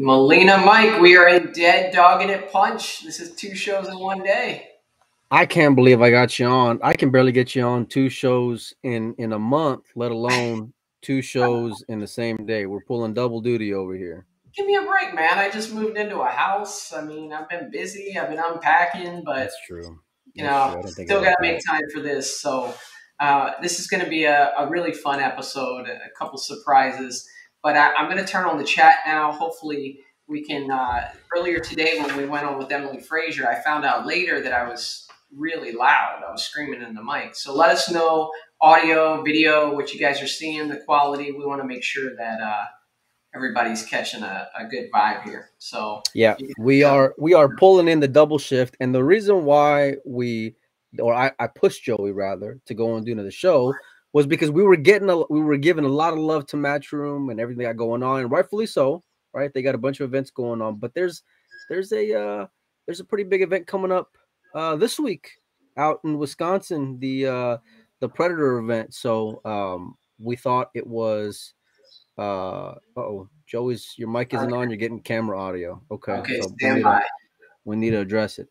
Molina Mike, we are in dead dogging it punch. This is 2 shows in one day. I can't believe I got you on. I can barely get you on 2 shows in a month, let alone 2 shows in the same day. We're pulling double duty over here. Give me a break, man. I just moved into a house. I mean, I've been busy. I've been unpacking, but that's true. Still got to make time for this. So this is going to be a really fun episode, a couple surprises. But I'm going to turn on the chat now. Hopefully we can, earlier today when we went on with Emily Frazier, I found out later that I was really loud. I was screaming in the mic. So let us know, audio, video, what you guys are seeing, the quality. We want to make sure that everybody's catching a good vibe here. So yeah, we are pulling in the double shift, and the reason why I pushed Joey rather to go and do another show was because we were giving a lot of love to Matchroom and everything they got going on, and rightfully so, right? They got a bunch of events going on, but there's a pretty big event coming up this week out in Wisconsin, the Predator event. So we thought it was Joey's, your mic isn't on, you're getting camera audio. Okay, so we need to address it.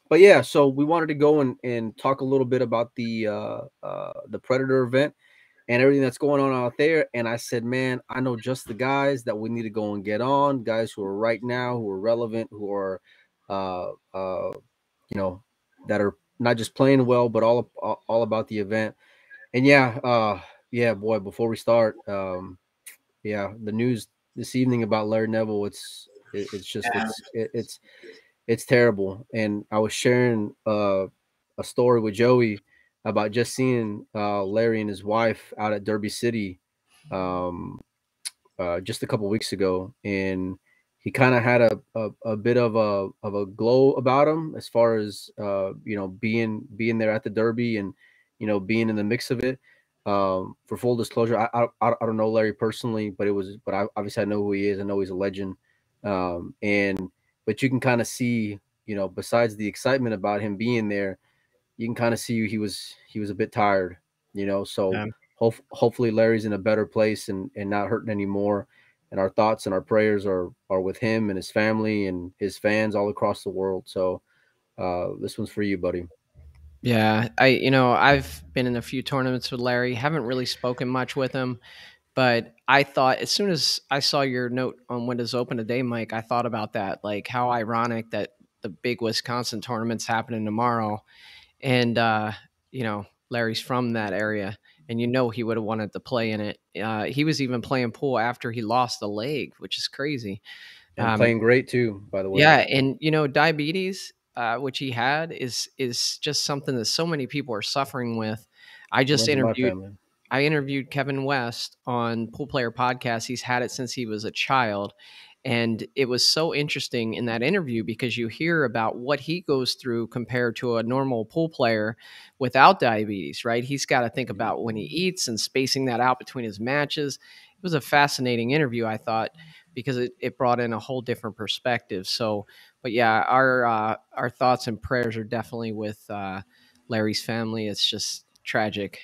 But yeah, so we wanted to go and talk a little bit about the Predator event and everything that's going on out there. And I said, man, I know just the guys that we need to go and get on, guys who are right now, who are relevant, who are that are not just playing well, but all about the event. And boy, before we start, the news this evening about Larry Neville, it's terrible. And I was sharing a story with Joey about just seeing Larry and his wife out at Derby City just a couple weeks ago, and he kind of had a bit of a glow about him as far as being there at the Derby and being in the mix of it. For full disclosure, I don't know Larry personally, but obviously I know who he is. I know he's a legend. But you can kind of see, besides the excitement about him being there, you can kind of see he was a bit tired, so yeah. Hopefully Larry's in a better place and not hurting anymore. And our thoughts and our prayers are with him and his family and his fans all across the world. So this one's for you, buddy. Yeah, I've been in a few tournaments with Larry. Haven't really spoken much with him, but I thought as soon as I saw your note on Windows Open today, Mike, I thought about that. Like how ironic that the big Wisconsin tournament's happening tomorrow, and Larry's from that area, and he would have wanted to play in it. He was even playing pool after he lost the leg, which is crazy. And playing great too, by the way. Yeah, and diabetes, which he had, is just something that so many people are suffering with. I interviewed Kevin West on Pool Player Podcast. He's had it since he was a child. And it was so interesting in that interview because you hear about what he goes through compared to a normal pool player without diabetes, right? He's got to think about when he eats and spacing that out between his matches. It was a fascinating interview, I thought, because it brought in a whole different perspective. So, but yeah, our thoughts and prayers are definitely with Larry's family. It's just tragic.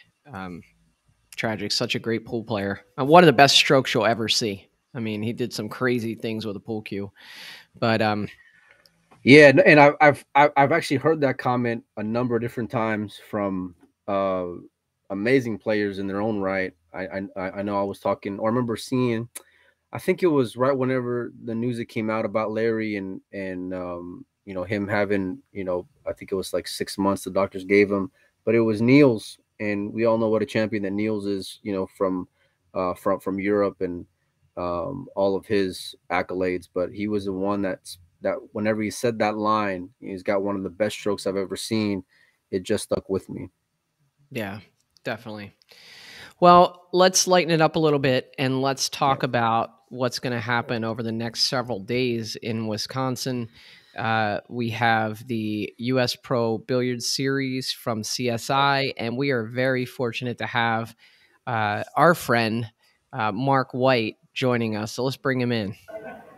Tragic. Such a great pool player. One of the best strokes you'll ever see. I mean, he did some crazy things with a pool cue, but yeah, and I've actually heard that comment a number of different times from amazing players in their own right. I know I was talking, or I remember seeing, I think it was right whenever the news that came out about Larry and him having, I think it was like 6 months the doctors gave him, but it was Niels, and we all know what a champion that Niels is, from Europe and all of his accolades. But he was the one that whenever he said that line, he's got one of the best strokes I've ever seen. It just stuck with me. Yeah, definitely. Well, let's lighten it up a little bit and let's talk about what's going to happen over the next several days in Wisconsin. We have the US Pro Billiard Series from CSI, and we are very fortunate to have our friend Mark White joining us. So let's bring him in.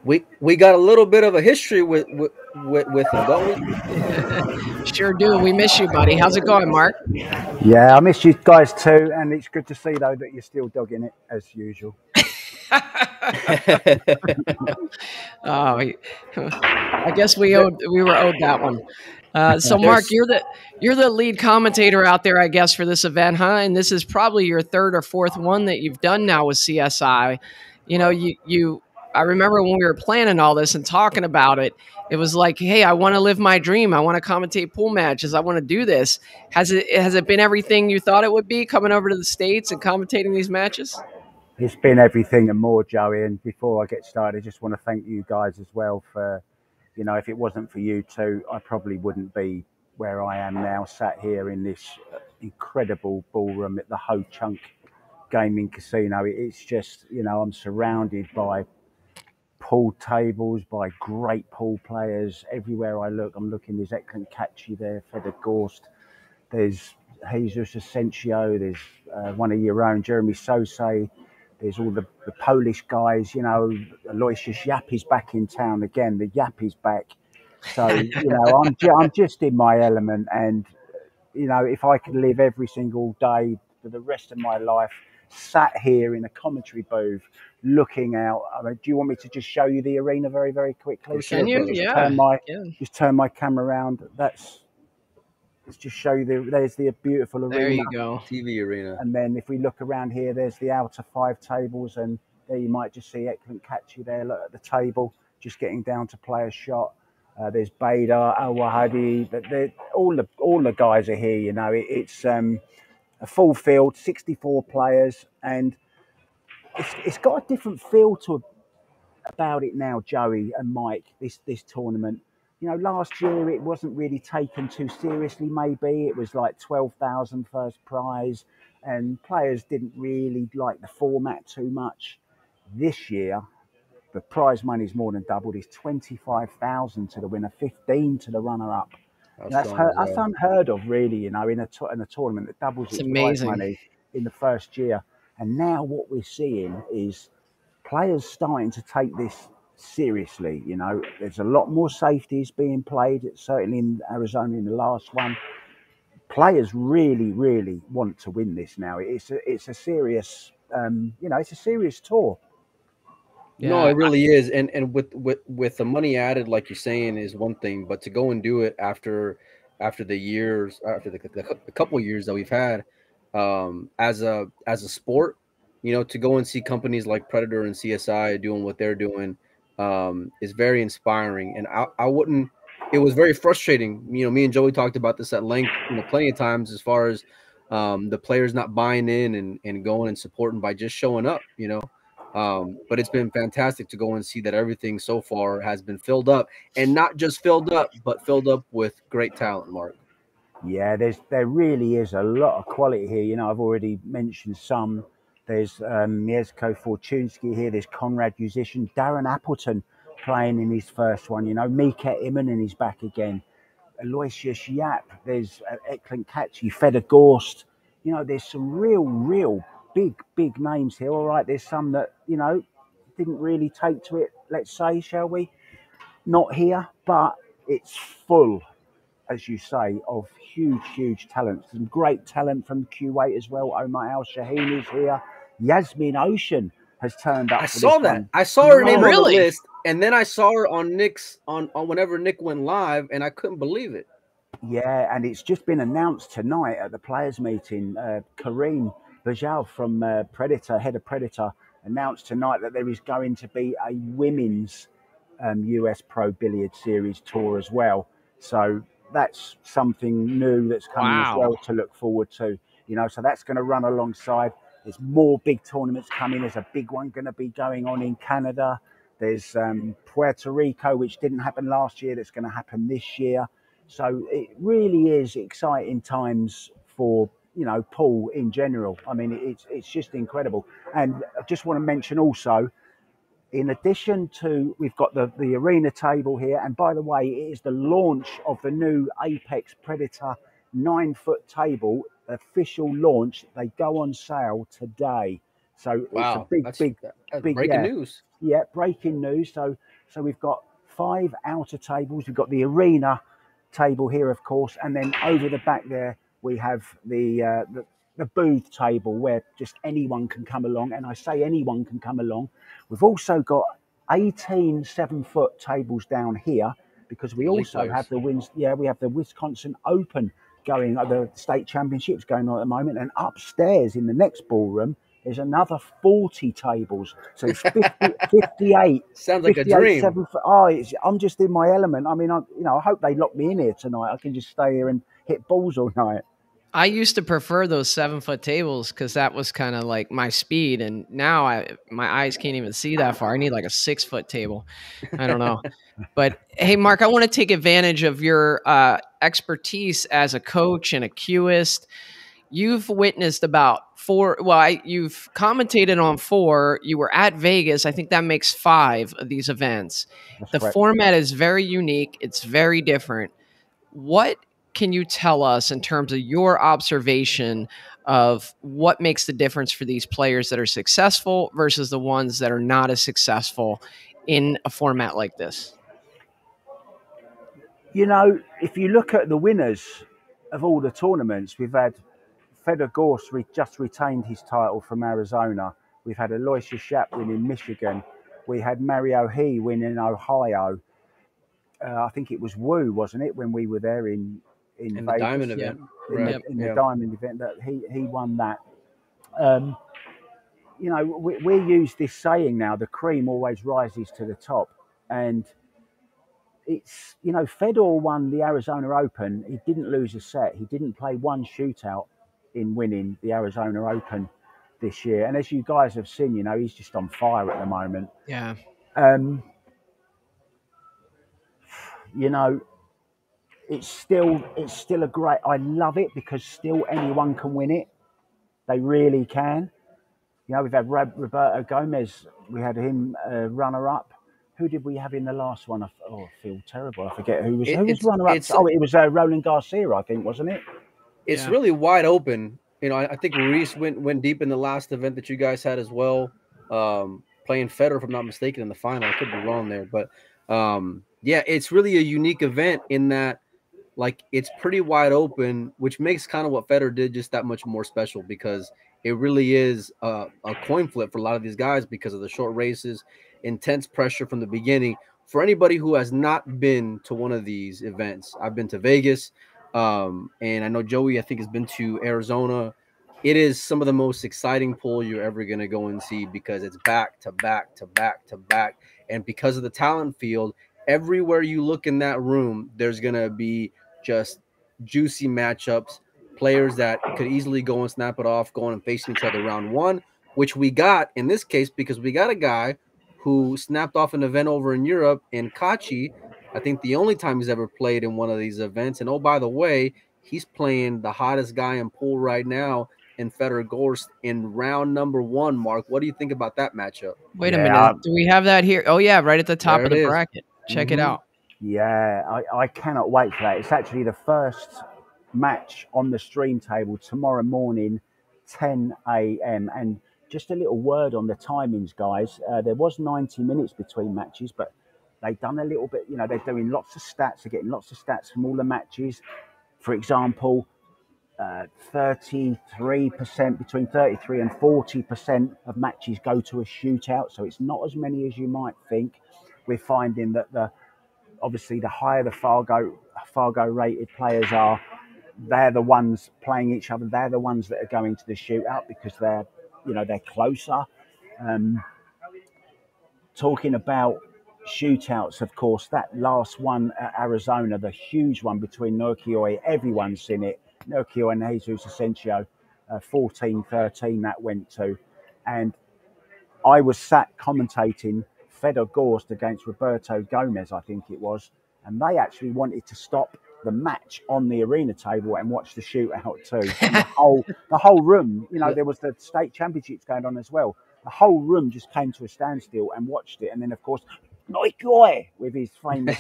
We got a little bit of a history with him, don't we? Sure do. We miss you, buddy. How's it going, Mark? Yeah, I miss you guys too, and it's good to see though that you're still dogging it as usual. Oh, I guess we were owed that one. So Mark, you're the lead commentator out there, I guess, for this event, huh? And this is probably your third or fourth one that you've done now with CSI. You know, I remember when we were planning all this and talking about it, it was like, hey, I want to live my dream. I want to commentate pool matches. I want to do this. Has it been everything you thought it would be, coming over to the States and commentating these matches? It's been everything and more, Joey. And before I get started, I just want to thank you guys as well for, you know, if it wasn't for you two, I probably wouldn't be where I am now, sat here in this incredible ballroom at the Ho Chunk Gaming Casino. It's just, you know, I'm surrounded by pool tables, by great pool players. Everywhere I look, I'm looking. There's Eklund Kachi there, Feder Gorst. There's Jesus Asensio. There's one of your own, Jeremy Sosay. There's all the Polish guys, you know. Aloysius Yap is back in town again. The Yap is back. So, you know, I'm just in my element. And, you know, if I could live every single day for the rest of my life, sat here in a commentary booth, looking out. I mean, do you want me to just show you the arena very, very quickly? Can you? Just turn my camera around. Let's just show you there's the beautiful arena. There you go. TV arena. And then if we look around here, there's the outer 5 tables, and there you might just see Eklund Kachi there. Look at the table, just getting down to play a shot. There's Bader, Al Wahadi, but all the guys are here. You know, it's a full field, 64 players, and it's got a different feel about it now, Joey and Mike. This tournament. You know, last year it wasn't really taken too seriously, maybe. It was like 12,000 first prize, and players didn't really like the format too much. This year, the prize money's more than doubled. It's 25,000 to the winner, 15 to the runner-up. That's unheard of, really, you know, in a tournament that doubles its prize money in the first year. And now what we're seeing is players starting to take this seriously. You know, there's a lot more safeties being played, certainly in Arizona in the last one. Players really, really want to win this now. It's a serious, you know, it's a serious tour. Yeah. No, it really is. And with the money added, like you're saying, is one thing, but to go and do it after the couple of years that we've had, as a sport, you know, to go and see companies like Predator and CSI doing what they're doing, is very inspiring. And I wouldn't. It was very frustrating. You know, me and Joey talked about this at length, you know, plenty of times, as far as the players not buying in and going and supporting by just showing up. You know. But it's been fantastic to go and see that everything so far has been filled up, and not just filled up, but filled up with great talent, Mark. Yeah, there really is a lot of quality here. You know, I've already mentioned some. There's Mieszko Fortuński here. There's Conrad musician Darren Appleton playing in his first one. You know, Mika Immonen is back again. Aloysius Yap. There's Eklund Kachi, Feder Gorst. You know, there's some real big names here. All right, there's some that, you know, didn't really take to it, let's say, shall we? Not here, but it's full, as you say, of huge talent. Some great talent from Kuwait as well. Omar Al Shaheen is here. Yasmin Ocean has turned up. I saw that. I saw her name on the list, and then I saw her on Nick's on whenever Nick went live, and I couldn't believe it. Yeah, and it's just been announced tonight at the players' meeting. Kareem Bajal from Predator, head of Predator, announced tonight that there is going to be a women's US Pro Billiard Series tour as well. So that's something new that's coming as well to look forward to. You know, so that's going to run alongside. There's more big tournaments coming. There's a big one going to be going on in Canada. There's Puerto Rico, which didn't happen last year, that's going to happen this year. So it really is exciting times for, you know, pool in general. I mean, it's just incredible. And I just want to mention also, in addition to, we've got the arena table here. And by the way, it is the launch of the new Apex Predator 9-foot table, official launch. They go on sale today. So wow, it's a big breaking news. Yeah, breaking news. So we've got 5 outer tables. We've got the arena table here, of course, and then over the back there we have the the booth table where just anyone can come along, and I say anyone can come along. We've also got 18 7-foot tables down here because we also have we have the Wisconsin Open going, the state championships going on at the moment, and upstairs in the next ballroom there's another 40 tables, so it's 58. Sounds like a dream. 7-foot. I'm just in my element. I mean, I hope they lock me in here tonight. I can just stay here and hit balls all night. I used to prefer those 7-foot tables because that was kind of like my speed, and now my eyes can't even see that far. I need like a 6-foot table. I don't know. But hey, Mark, I want to take advantage of your expertise as a coach and a cueist. You've witnessed about 4. Well, you've commentated on 4. You were at Vegas. I think that makes 5 of these events. That's the correct. Format is very unique. It's very different. What can you tell us in terms of your observation of what makes the difference for these players that are successful versus the ones that are not as successful in a format like this? If you look at the winners of all the tournaments, we've had Fedor Gorst just retained his title from Arizona. We've had Aloysius Schaap win in Michigan. We had Mario He win in Ohio. I think it was Wu, wasn't it, when we were there in Vegas, the Diamond event, in the Diamond event, that he won that. We use this saying now: the cream always rises to the top, and it's Fedor won the Arizona Open. He didn't lose a set. He didn't play one shootout in winning the Arizona Open this year. And as you guys have seen, he's just on fire at the moment. Yeah. It's still a great. I love it because still anyone can win it. They really can. We've had Roberto Gomez. We had him runner-up. Who did we have in the last one? I feel terrible. I forget who was runner-up. It was Roland Garcia, I think, wasn't it? It's really wide open. I think Ruiz went deep in the last event that you guys had as well, playing Federer, if I'm not mistaken, in the final. I could be wrong there, but it's really a unique event in that, like, it's pretty wide open, which makes kind of what Federer did just that much more special, because it really is a coin flip for a lot of these guys because of the short races, intense pressure from the beginning. For anybody who has not been to one of these events, I've been to Vegas, and I know Joey, I think, has been to Arizona. It is some of the most exciting pool you're ever going to go and see because it's back to back to back to back. And because of the talent field, everywhere you look in that room, there's going to be just juicy matchups, players that could easily go and snap it off, going and facing each other round one, which we got in this case because we got a guy who snapped off an event over in Europe in Kachi. I think the only time he's ever played in one of these events. And, oh, by the way, he's playing the hottest guy in pool right now in Fedor Gorst in round number 1. Mark, what do you think about that matchup? Wait a minute. Do we have that here? Oh, yeah, right at the top of the bracket. Check it out. Yeah, I cannot wait for that. It's actually the first match on the stream table tomorrow morning, 10 a.m. And just a little word on the timings, guys. There was 90 minutes between matches, but they've done a little bit, they're doing lots of stats. They're getting lots of stats from all the matches. For example, 33%, between 33 and 40% of matches go to a shootout. So it's not as many as you might think. We're finding that obviously the higher the Fargo rated players are, they're the ones playing each other. They're the ones that are going to the shootout because they're closer. Talking about shootouts, of course, that last one at Arizona, the huge one between Nurkioi, everyone's seen it. Nurkioi and Jesus Asensio, 14-13 that went to. And I was sat commentating Fedor Gorst against Roberto Gomez, I think it was, and they actually wanted to stop the match on the arena table and watch the shootout too. The whole room, there was the state championships going on as well. The whole room just came to a standstill and watched it. And then, of course, Noikoi with his famous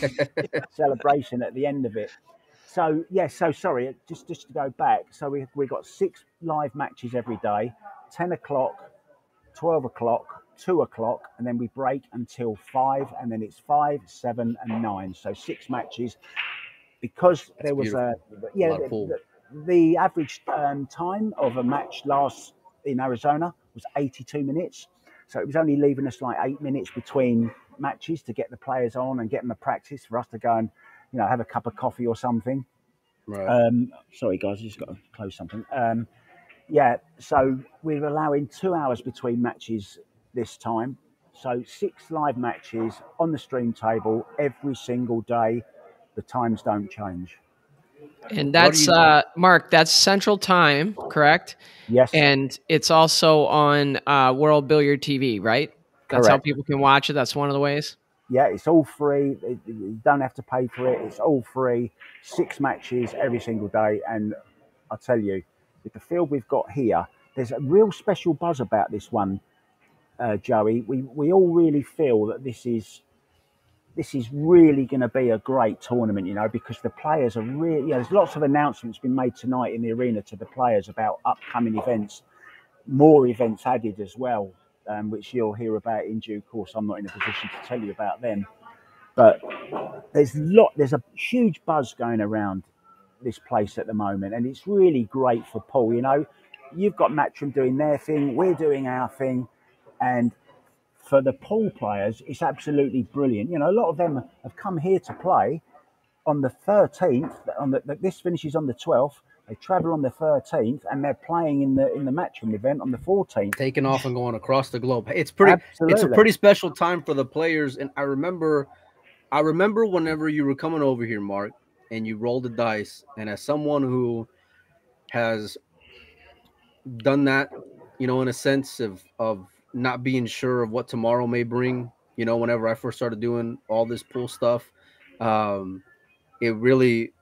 celebration at the end of it. So, so sorry, just to go back. So we got 6 live matches every day, 10 o'clock, 12 o'clock, 2 o'clock, and then we break until 5, and then it's 5, 7, and 9. So 6 matches. Because there was the average time of a match last in Arizona was 82 minutes. So it was only leaving us like 8 minutes between matches to get the players on and get them a practice for us to go and, have a cup of coffee or something. Right. Sorry, guys, I just got to close something. Yeah, so we're allowing 2 hours between matches this time. So 6 live matches on the stream table every single day. The times don't change. And that's Mark, that's Central Time, correct? Yes. And it's also on World Billiard TV, right? That's Correct. how people can watch it. That's one of the ways. Yeah, it's all free. You don't have to pay for it. It's all free. 6 matches every single day. And I tell you, with the field we've got here, there's a real special buzz about this one, Joey. We all really feel that this is really going to be a great tournament, because the players are really, there's lots of announcements been made tonight in the arena to the players about upcoming events, more events added as well, which you'll hear about in due course. I'm not in a position to tell you about them, but there's a huge buzz going around this place at the moment, and it's really great for Paul. You've got Matchroom doing their thing, we're doing our thing, and for the pool players, it's absolutely brilliant. A lot of them have come here to play on the 13th. This finishes on the 12th. They travel on the 13th, and they're playing in the Matchroom event on the 14th. Taking off and going across the globe. It's a pretty special time for the players. And I remember whenever you were coming over here, Mark, and you rolled the dice. And as someone who has done that, in a sense of not being sure of what tomorrow may bring, whenever I first started doing all this pool stuff, it really,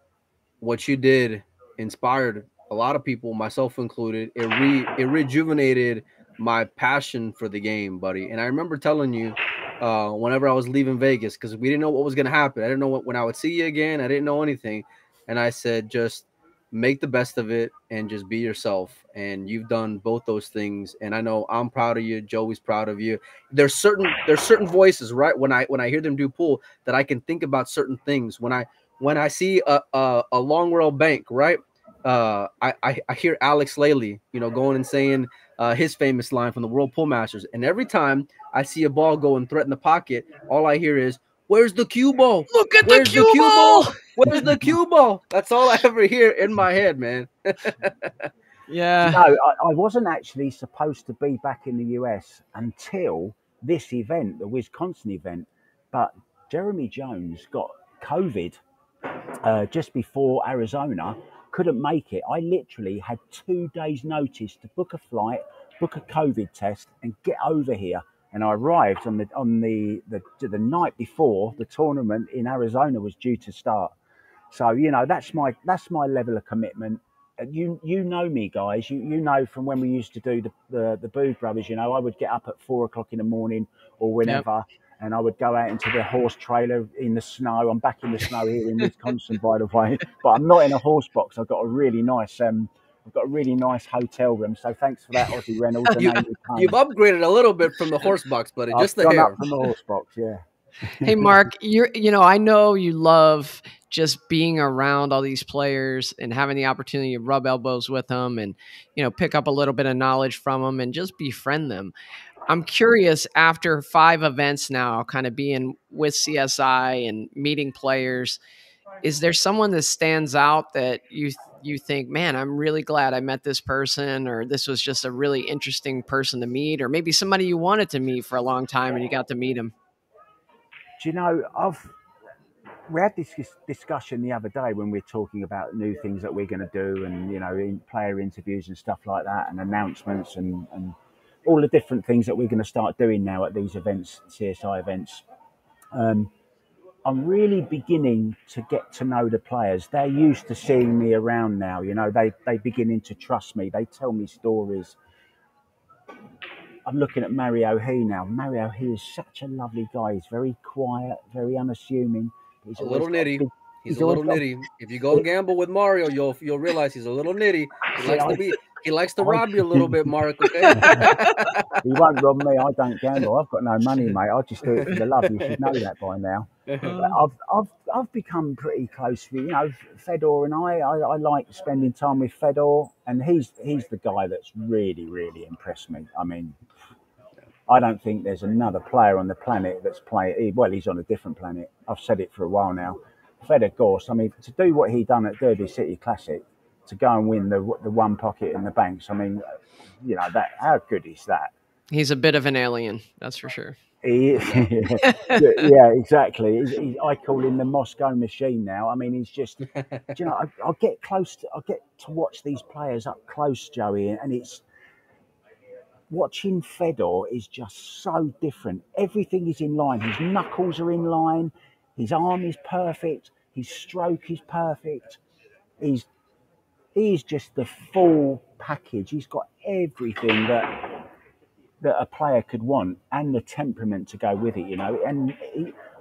what you did inspired a lot of people, myself included. It rejuvenated my passion for the game, buddy. And I remember telling you, whenever I was leaving Vegas, because we didn't know what was going to happen. I didn't know when I would see you again. I didn't know anything. And I said, just make the best of it and just be yourself. And you've done both those things. And I know I'm proud of you. Joey's proud of you. There's certain voices, right? When I hear them do pool, that I can think about certain things. When I see a long rail bank, right? I hear Alex Laley, going and saying his famous line from the World Pool Masters. And every time I see a ball go and threaten the pocket, all I hear is, "Where's the cue ball? Look at Where's the cue ball? Where's the cue ball?" That's all I ever hear in my head, man. Yeah. I wasn't actually supposed to be back in the US until this event, the Wisconsin event, but Jeremy Jones got COVID just before Arizona, couldn't make it. I literally had 2 days notice to book a flight, book a COVID test, and get over here. And I arrived on the night before the tournament in Arizona was due to start. So that's my level of commitment. You know me, guys. You know from when we used to do the Booth Brothers. I would get up at 4 o'clock in the morning or whenever, and I would go out into the horse trailer in the snow. I'm back in the snow here in Wisconsin, by the way, but I'm not in a horse box. I've got a really nice hotel room. So thanks for that, Ozzy Reynolds. You've upgraded a little bit from the horse box, buddy. Just the hair. Up from the horse box, yeah. Hey, Mark, I know you love just being around all these players and having the opportunity to rub elbows with them and, pick up a little bit of knowledge from them and just befriend them. I'm curious, after 5 events now, kind of being with CSI and meeting players, is there someone that stands out that you think, man, I'm really glad I met this person, or this was just a really interesting person to meet, or maybe somebody you wanted to meet for a long time and you got to meet him? Do you know, we had this discussion the other day when we were talking about new things that we're going to do, and in player interviews and stuff like that, and announcements and all the different things that we're going to start doing now at these events, CSI events. I'm really beginning to get to know the players. They're used to seeing me around now. They beginning to trust me. They tell me stories. I'm looking at Mario He now. Mario He is such a lovely guy. He's very quiet, very unassuming. He's a little nitty. He's a little nitty. If you go and gamble with Mario, you'll realize he's a little nitty. He likes to rob you a little bit, Mark. Okay. He won't rob me. I don't gamble. I've got no money, mate. I just do it for the love. You should know that by now. But I've become pretty close with, you know, Fedor and I like spending time with Fedor, and he's the guy that's really impressed me. I mean, I don't think there's another player on the planet that's playing. Well, he's on a different planet. I've said it for a while now. Fedor Gorst, I mean, to do what he done at Derby City Classic, to go and win the one pocket in the banks. I mean, you know, that, how good is that? He's a bit of an alien, that's for sure. He is. Yeah, exactly. I call him the Moscow Machine now. I mean, he's just, you know, I get to watch these players up close, Joey, and it's, watching Fedor is just so different. Everything is in line. His knuckles are in line. His arm is perfect. His stroke is perfect. He's just the full package. He's got everything that a player could want, and the temperament to go with it, you know. And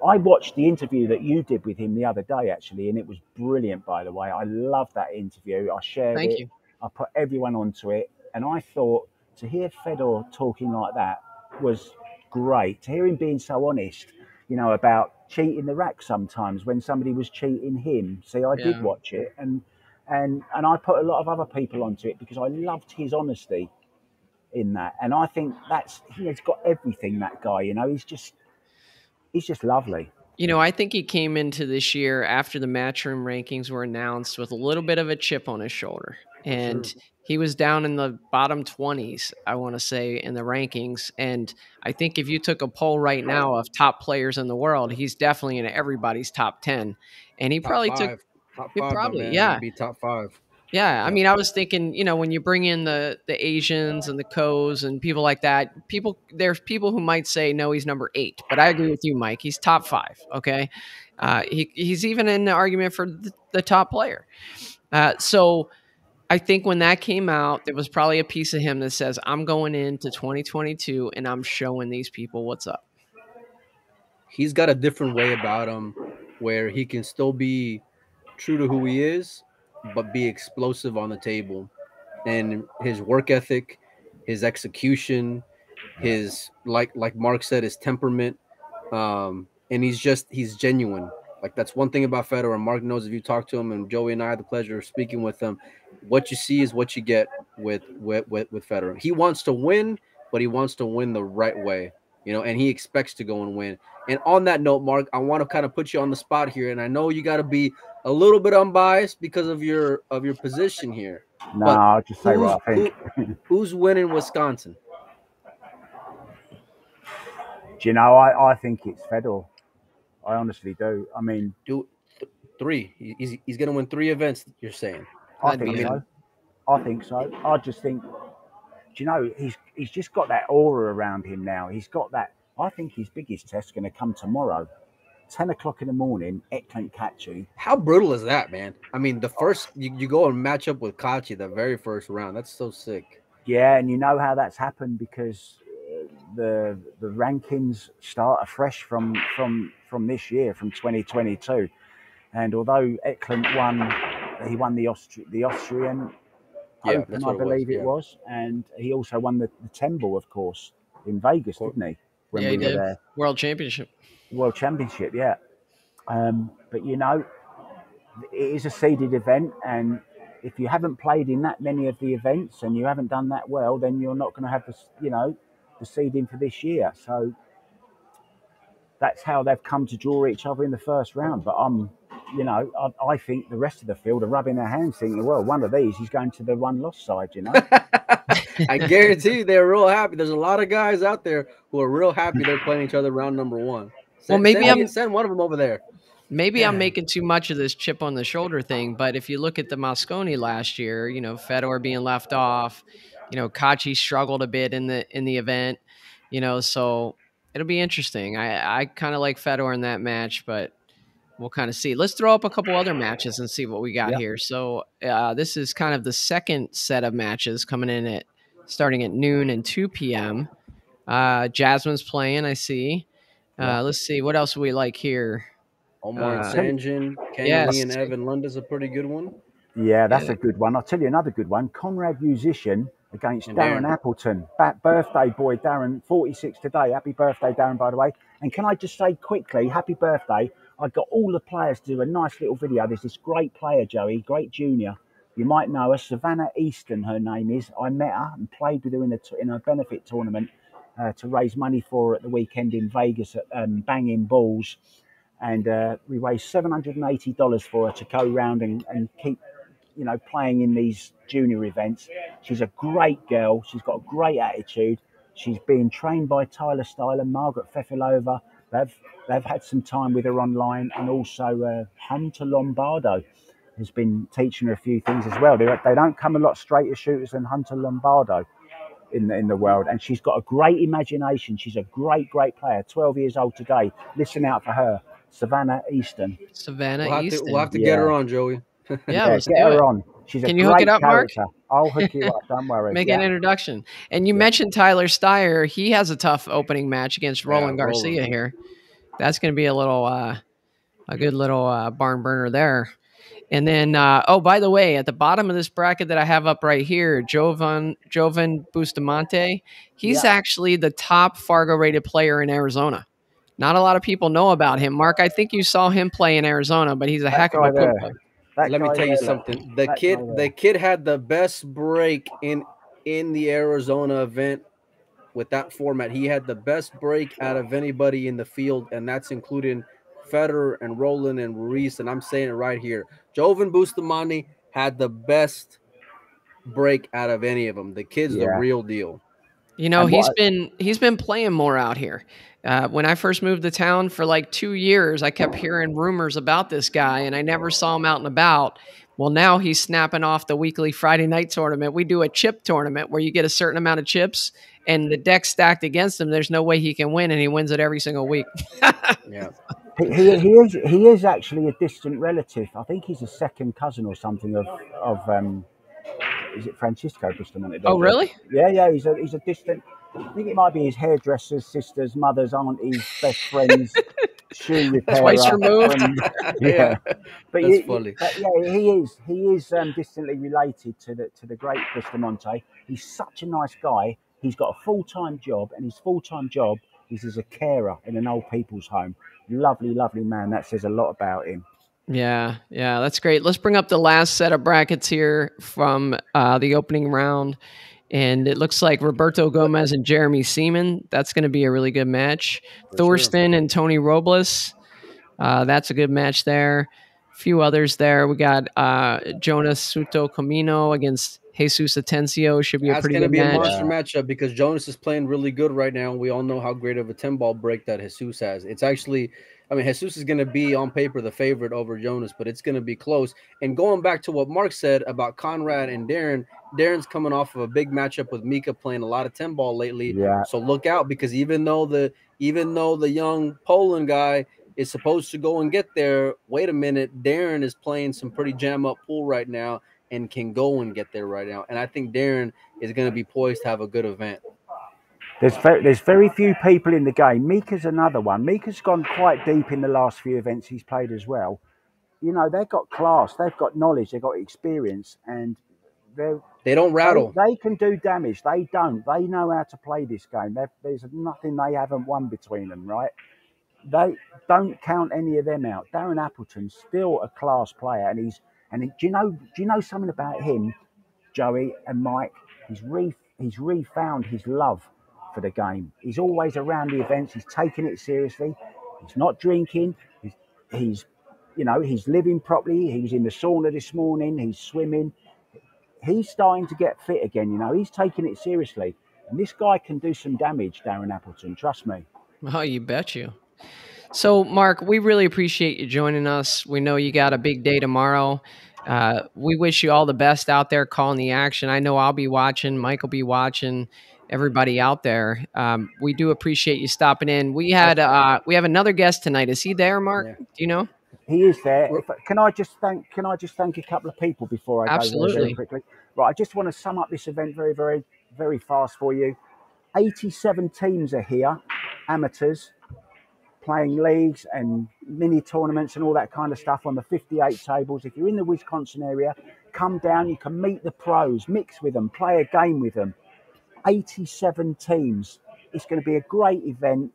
I watched the interview that you did with him the other day, actually, and it was brilliant, by the way. I loved that interview. I shared Thank it. you. I put everyone onto it, and I thought, to hear Fedor talking like that was great. To hear him being so honest, you know, about cheating the rack sometimes when somebody was cheating him. See, I did watch it, and I put a lot of other people onto it because I loved his honesty in that. And I think he's got everything, that guy, you know. He's just lovely. You know, I think he came into this year after the Matchroom rankings were announced with a little bit of a chip on his shoulder. And he was down in the bottom 20s, I want to say, in the rankings. And I think if you took a poll right now of top players in the world, he's definitely in everybody's top 10. And he probably took top five, probably, man. yeah. He'd be top 5. Yeah, I mean, I was thinking, you know, when you bring in the Asians and the Ko's and people like that, there's people who might say, no, he's number 8. But I agree with you, Mike. He's top 5, okay? He's even in the argument for the top player. So I think when that came out, there was probably a piece of him that says, I'm going into 2022 and I'm showing these people what's up. He's got a different way about him where he can still be true to who he is, but be explosive on the table. And his work ethic, his execution, his like Mark said, his temperament, and he's genuine. Like, that's one thing about Fedor, and Mark knows if you talk to him, and Joey and I had the pleasure of speaking with him. What you see is what you get with Fedor. He wants to win, but he wants to win the right way, you know, and he expects to go and win. And on that note, Mark, I want to kind of put you on the spot here, and I know you got to be a little bit unbiased because of your position here. No, I'll just say what I think. Who's winning Wisconsin? Do you know, I think it's Fedor. I honestly do. I mean, 3. He's going to win 3 events, you're saying? I think so. I think so. I just think, do you know, he's just got that aura around him now. He's got that. I think his biggest test's going to come tomorrow. 10 o'clock in the morning, Eklund Kachi. How brutal is that, man? I mean, the first, you go and match up with Kachi the very first round. That's so sick. Yeah, and you know how that's happened because the rankings start afresh from this year, from 2022. And although Eklund won the Austrian Open, I believe it was, and he also won the Temple, of course, in Vegas, didn't he? When we were there. World Championship, yeah. But you know, it is a seeded event, and if you haven't played in that many of the events and you haven't done that well, then you're not going to have the seeding for this year. So that's how they've come to draw each other in the first round. But I think the rest of the field are rubbing their hands, thinking, well, one of these is going to the one-loss side, you know. I guarantee you they're real happy. There's a lot of guys out there who are real happy they're playing each other round number 1. Well, maybe send one of them over there. Maybe I'm making too much of this chip on the shoulder thing, but if you look at the Mosconi last year, you know, Fedor being left off, you know, Kachi struggled a bit in the event, you know, so it'll be interesting. I kind of like Fedor in that match, but we'll kind of see. Let's throw up a couple other matches and see what we got here. So this is kind of the second set of matches coming in starting at noon and 2 p.m. Jasmine's playing, I see. Let's see. What else do we like here? Omar and Sanjin, Kenny Lee and Evan Lunda's a pretty good one. Yeah, that's a good one. I'll tell you another good one. Conrad Musician against Darren Appleton. Birthday boy, Darren, 46 today. Happy birthday, Darren, by the way. And can I just say quickly, happy birthday. I got all the players to do a nice little video. There's this great player, Joey, great junior. You might know her, Savannah Easton, her name is. I met her and played with her in a benefit tournament to raise money for her at the weekend in Vegas at Banging Balls. And we raised $780 for her to go round and keep, playing in these junior events. She's a great girl. She's got a great attitude. She's being trained by Tyler Styler, Margaret Fefilova. They've had some time with her online, and also Hunter Lombardo has been teaching her a few things as well. They don't come a lot straighter shooters than Hunter Lombardo in the world, and she's got a great imagination. She's a great player. 12 years old today. Listen out for her, Savannah Easton. We'll have to get her on, Joey. Yeah, let's get do her it. on. She's a Can you great hook it up, character. Mark? I'll hook you up. Don't worry. Make an introduction. And you mentioned Tyler Steyer. He has a tough opening match against Roland Garcia here. That's going to be a good little barn burner there. And then, by the way, at the bottom of this bracket that I have up right here, Jovan Bustamante, he's actually the top Fargo-rated player in Arizona. Not a lot of people know about him. Mark, I think you saw him play in Arizona, but he's a heck of a pool player. Let me tell you something. The kid had the best break in the Arizona event with that format. He had the best break out of anybody in the field, and that's including Federer and Roland and Ruiz. And I'm saying it right here. Jovan Bustamante had the best break out of any of them. The kid's the real deal. He's been playing more out here. When I first moved to town for like 2 years, I kept hearing rumors about this guy, and I never saw him out and about. Well, now he's snapping off the weekly Friday night tournament. We do a chip tournament where you get a certain amount of chips, and the deck's stacked against him. There's no way he can win, and he wins it every single week. Yeah. He is actually a distant relative. I think he's a second cousin or something of is it Francisco Bustamante? Oh, really? Yeah. He's a distant. I think it might be his hairdresser's sister's mother's auntie's best friend's shoe repairer. That's why he's removed. Yeah, but that's funny. He is distantly related to the great Bustamante. He's such a nice guy. He's got a full-time job, and his full-time job is as a carer in an old people's home. Lovely man. That says a lot about him. Yeah, that's great. Let's bring up the last set of brackets here from the opening round. And it looks like Roberto Gomez and Jeremy Seaman. That's going to be a really good match. Thorsten and Tony Robles. That's a good match there. A few others there. We got Jonas Suto Comino against Jesus Atencio. Should be a pretty good match. That's going to be a monster matchup because Jonas is playing really good right now. And we all know how great of a 10-ball break that Jesus has. It's actually... Jesus is going to be on paper the favorite over Jonas, but it's going to be close. And going back to what Mark said about Conrad and Darren's coming off of a big matchup with Mika playing a lot of 10-ball lately. Yeah. So look out, because even though the young Poland guy is supposed to go and get there, wait a minute, Darren is playing some pretty jam-up pool right now and can go and get there right now. And I think Darren is going to be poised to have a good event. There's very few people in the game. Mika's another one. Mika's gone quite deep in the last few events he's played as well. They've got class, they've got knowledge, they've got experience, and they don't rattle. They can do damage. They don't. They know how to play this game. There's nothing they haven't won between them, right? They don't count any of them out. Darren Appleton's still a class player, and do you know something about him, Joey and Mike? He's refound his love for the game. He's always around the events. He's taking it seriously. He's not drinking. He's living properly. He was in the sauna this morning. He's swimming. He's starting to get fit again. He's taking it seriously. And this guy can do some damage, Darren Appleton. Trust me. Oh, you bet you. So, Mark, we really appreciate you joining us. We know you got a big day tomorrow. We wish you all the best out there calling the action. I know I'll be watching. Mike will be watching. Everybody out there, we do appreciate you stopping in. We have another guest tonight. Is he there, Mark? Yeah. Do you know? He is there. Can I just thank a couple of people before I go very quickly? Right, I just want to sum up this event very, very, very fast for you. 87 teams are here, amateurs, playing leagues and mini tournaments and all that kind of stuff on the 58 tables. If you're in the Wisconsin area, come down, you can meet the pros, mix with them, play a game with them. 87 teams. It's going to be a great event.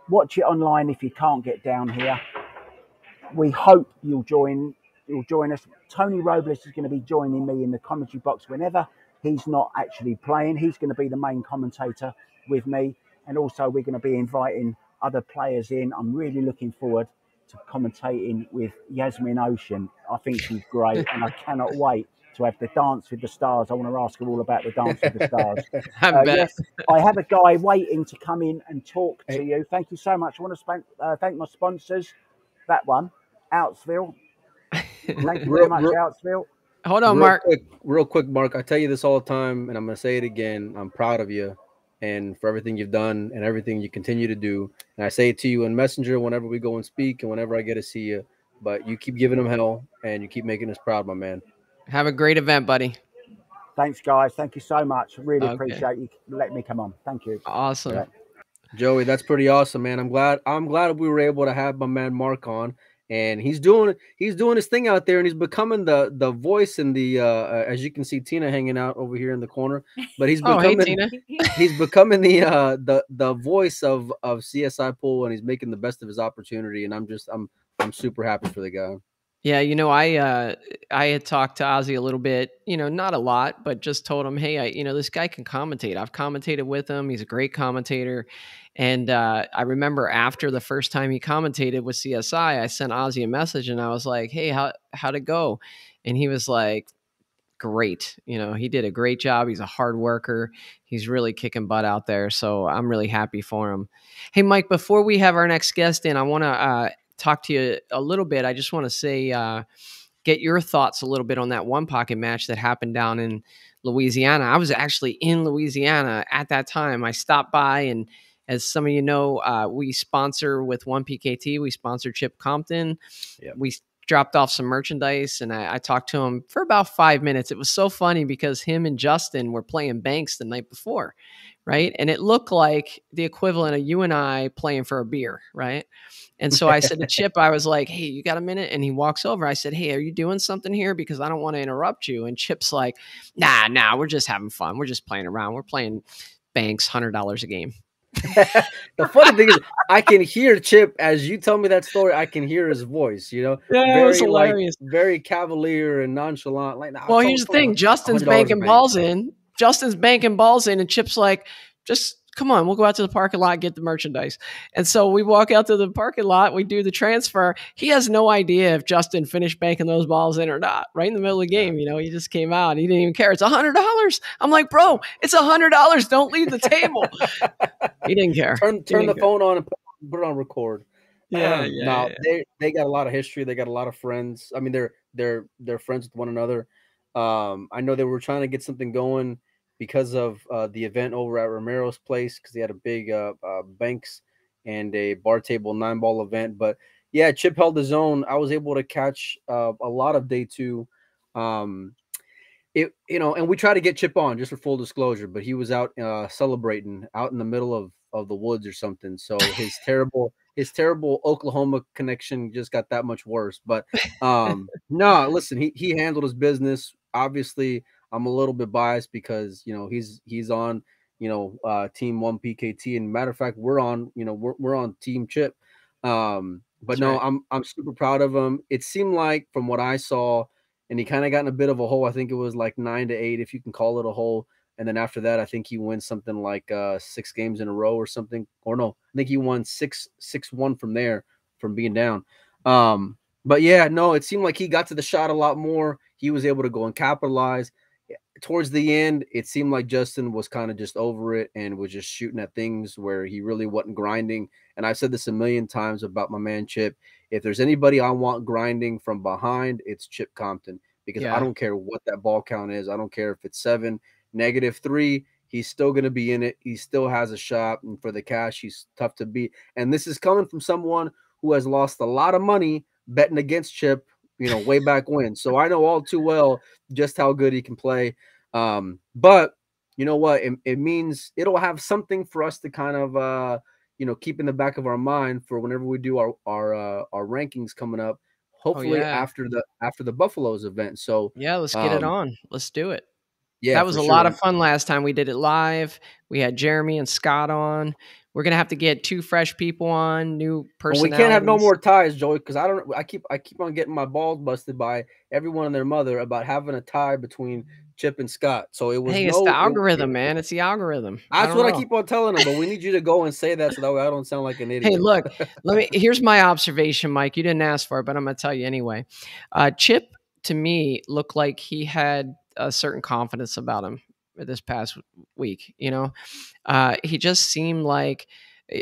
Watch it online if you can't get down here. We hope you'll join us. Tony Robles is going to be joining me in the commentary box whenever he's not actually playing. He's going to be the main commentator with me, and also we're going to be inviting other players in. I'm really looking forward to commentating with Yasmin Ocean. I think she's great, and I cannot wait to have the Dance with the Stars. I want to ask her all about the Dance with the Stars. Yes, I have a guy waiting to come in and talk to you. Thank you so much. I want to thank my sponsors. That one, Outsville. Thank you very much, Outsville. Hold on, Mark. Real quick, Mark. I tell you this all the time, and I'm going to say it again. I'm proud of you and for everything you've done and everything you continue to do. And I say it to you in Messenger whenever we go and speak and whenever I get to see you. But you keep giving them hell, and you keep making us proud, my man. Have a great event, buddy. Thanks, guys. Thank you so much. Really appreciate you letting me come on. Thank you. Awesome. Yeah. Joey, that's pretty awesome, man. I'm glad we were able to have my man Mark on, and he's doing his thing out there, and he's becoming the voice and the as you can see Tina hanging out over here in the corner, but he's becoming he's becoming the voice of CSI Pool, and he's making the best of his opportunity, and I'm super happy for the guy. Yeah, you know, I had talked to Ozzy a little bit, you know, not a lot, but just told him, hey, this guy can commentate. I've commentated with him. He's a great commentator. And I remember after the first time he commentated with CSI, I sent Ozzy a message and I was like, hey, how'd it go? And he was like, great. You know, he did a great job. He's a hard worker. He's really kicking butt out there. So I'm really happy for him. Hey, Mike, before we have our next guest in, I want to talk to you a little bit. I just want to say, get your thoughts a little bit on that one pocket match that happened down in Louisiana. I was actually in Louisiana at that time. I stopped by, and as some of you know, we sponsor with 1PKT. We sponsor Chip Compton. Yep. We dropped off some merchandise, and I talked to him for about 5 minutes. It was so funny because him and Justin were playing banks the night before, right? And it looked like the equivalent of you and I playing for a beer, right? And so I said to Chip, I was like, hey, you got a minute? And he walks over. I said, hey, are you doing something here? Because I don't want to interrupt you. And Chip's like, nah, we're just having fun. We're just playing around. We're playing banks, $100 a game. The funny thing is, I can hear Chip as you tell me that story. I can hear his voice, you know, very hilarious, very cavalier and nonchalant. Like, nah, well, here's the thing: Justin's banking balls in. Justin's banking balls in, and Chip's like, just come on, we'll go out to the parking lot and get the merchandise. And so we walk out to the parking lot, we do the transfer. He has no idea if Justin finished banking those balls in or not. Right in the middle of the game, you know, he just came out. He didn't even care. It's $100. I'm like, bro, it's $100. Don't leave the table. He didn't care. Turn the phone on and put it on record. Yeah. They got a lot of history. They got a lot of friends. I mean, they're friends with one another. I know they were trying to get something going because of the event over at Romero's place, because they had a big banks and a bar table 9-ball event. But yeah, Chip held his own. I was able to catch a lot of day two. And we try to get Chip on, just for full disclosure, but he was out celebrating out in the middle of the woods or something. So his terrible Oklahoma connection just got that much worse. But no, listen, he handled his business. Obviously, I'm a little bit biased because, you know, he's on, you know, team 1PKT, and matter of fact, we're on team Chip. But that's no, right. I'm super proud of him. It seemed like from what I saw, and he kind of got in a bit of a hole. I think it was like 9-8, if you can call it a hole. And then after that, I think he wins something like 6 games in a row or something. Or no, I think he won 6-1 from there, from being down. But yeah, no, it seemed like he got to the shot a lot more. He was able to go and capitalize. Towards the end, it seemed like Justin was kind of just over it and was just shooting at things where he really wasn't grinding. And I've said this a million times about my man Chip. If there's anybody I want grinding from behind, it's Chip Compton, because I don't care what that ball count is. I don't care if it's 7, -3. He's still going to be in it. He still has a shot. And for the cash, he's tough to beat. And this is coming from someone who has lost a lot of money betting against Chip, you know, way back when. So I know all too well just how good he can play. But you know what? It means it'll have something for us to kind of, keep in the back of our mind for whenever we do our rankings coming up. hopefully yeah. after the Buffaloes event. So Yeah, let's get it on. Let's do it. yeah, That was for a sure. lot of fun last time. We did it live. We had Jeremy and Scott on. We're gonna have to get 2 fresh people on, new personalities. And we can't have no more ties, Joey, because I keep on getting my balls busted by everyone and their mother about having a tie between Chip and Scott. So it was it's the algorithm, man. It's the algorithm. That's what I keep on telling them, but we need you to go and say that so that way I don't sound like an idiot. Hey, look, here's my observation, Mike. You didn't ask for it, but I'm gonna tell you anyway. Chip, to me, looked like he had a certain confidence about him this past week. He just seemed like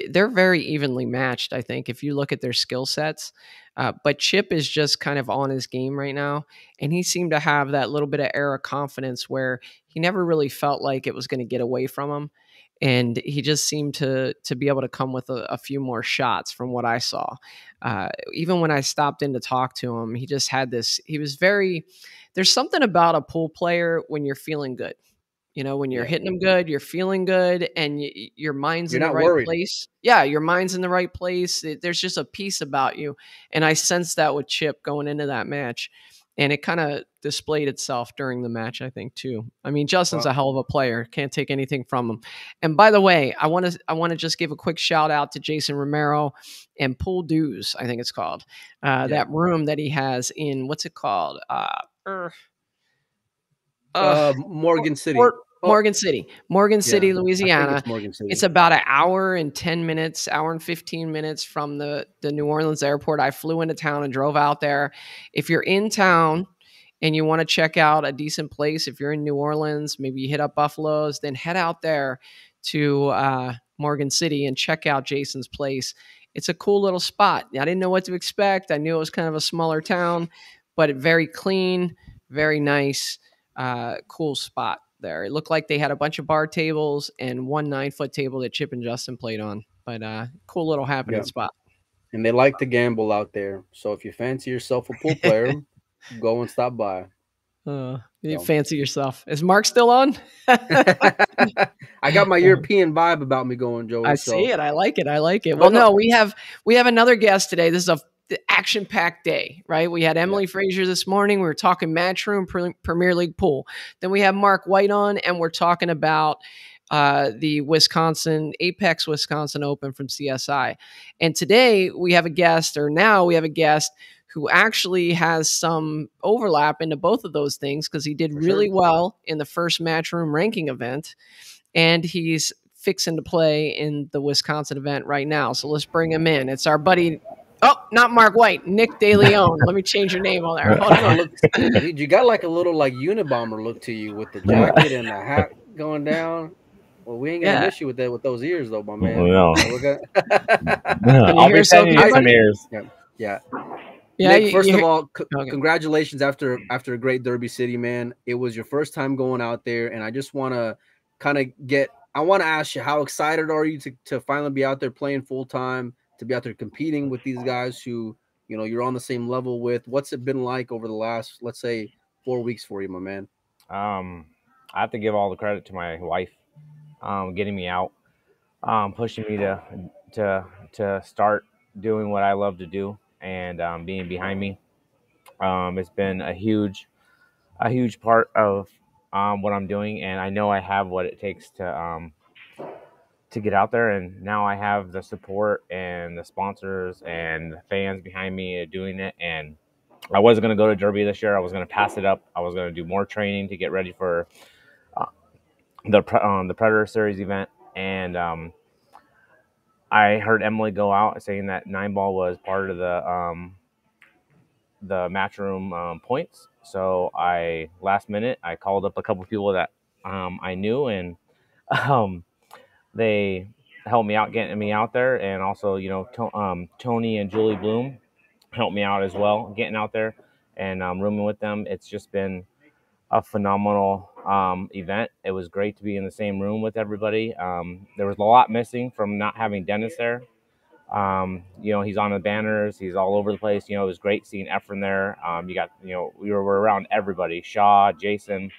they're very evenly matched, I think, if you look at their skill sets. But Chip is just kind of on his game right now. And he seemed to have that little bit of air of confidence where he never really felt like it was going to get away from him. And he just seemed to be able to come with a few more shots from what I saw. Even when I stopped in to talk to him, he just had this, there's something about a pool player when you're feeling good. When you're hitting them good, you're feeling good, and your mind's in the right place. Yeah, your mind's in the right place. There's just a peace about you. And I sensed that with Chip going into that match. And it kind of displayed itself during the match, I think, too. I mean, Justin's a hell of a player. Can't take anything from him. And by the way, I want to just give a quick shout out to Jason Romero and Pool Dues, I think it's called. That room that he has in, what's it called? Morgan City. Morgan City, Louisiana. Morgan City. It's about an hour and 10 minutes, hour and 15 minutes from the New Orleans airport. I flew into town and drove out there. If you're in town and you want to check out a decent place, if you're in New Orleans, maybe you hit up Buffalo's, then head out there to Morgan City and check out Jason's place. It's a cool little spot. I didn't know what to expect. I knew it was kind of a smaller town, but very clean, very nice, cool spot there. It looked like they had a bunch of bar tables and one 9-foot table that Chip and Justin played on. But cool little happening spot. And they like to gamble out there. So if you fancy yourself a pool player, go and stop by. You fancy yourself. Is Mark still on? I got my European vibe about me going, Joey. I see it. I like it. Well, no, we have another guest today. This is the action-packed day, right? We had Emily Frazier this morning. We were talking Matchroom Premier League pool. Then we have Mark White on, and we're talking about the Apex Wisconsin Open from CSI. And today we have a guest, who actually has some overlap into both of those things because he did really well in the first Matchroom ranking event, and he's fixing to play in the Wisconsin event right now. So let's bring him in. It's our buddy. Oh, not Mark White, Nick DeLeon. Let me change your name on there. Hold on. You got like a little like Unabomber look to you with the jacket and the hat going down. Well, we ain't got an issue with that with those ears though, my man. No. I'll be sending you some ears. Yeah. Nick, first of all, congratulations after a great Derby City, man. It was your first time going out there, and I just want to ask you, how excited are you to finally be out there playing full time, to be out there competing with these guys who, you're on the same level with? What's it been like over the last, let's say, 4 weeks for you, my man? I have to give all the credit to my wife, getting me out, pushing me to start doing what I love to do, and being behind me. It's been a huge part of what I'm doing, and I know I have what it takes to get out there. And now I have the support and the sponsors and the fans behind me doing it. And I wasn't going to go to Derby this year. I was going to pass it up. I was going to do more training to get ready for the Predator Series event. And I heard Emily go out saying that 9-ball was part of the Matchroom points. So last minute, I called up a couple of people that I knew, and they helped me out getting me out there. And also, Tony and Julie Bloom helped me out as well, getting out there and rooming with them. It's just been a phenomenal event. It was great to be in the same room with everybody. There was a lot missing from not having Dennis there. He's on the banners, he's all over the place. It was great seeing Efren there. You got, we were around everybody, Shaw, Jason.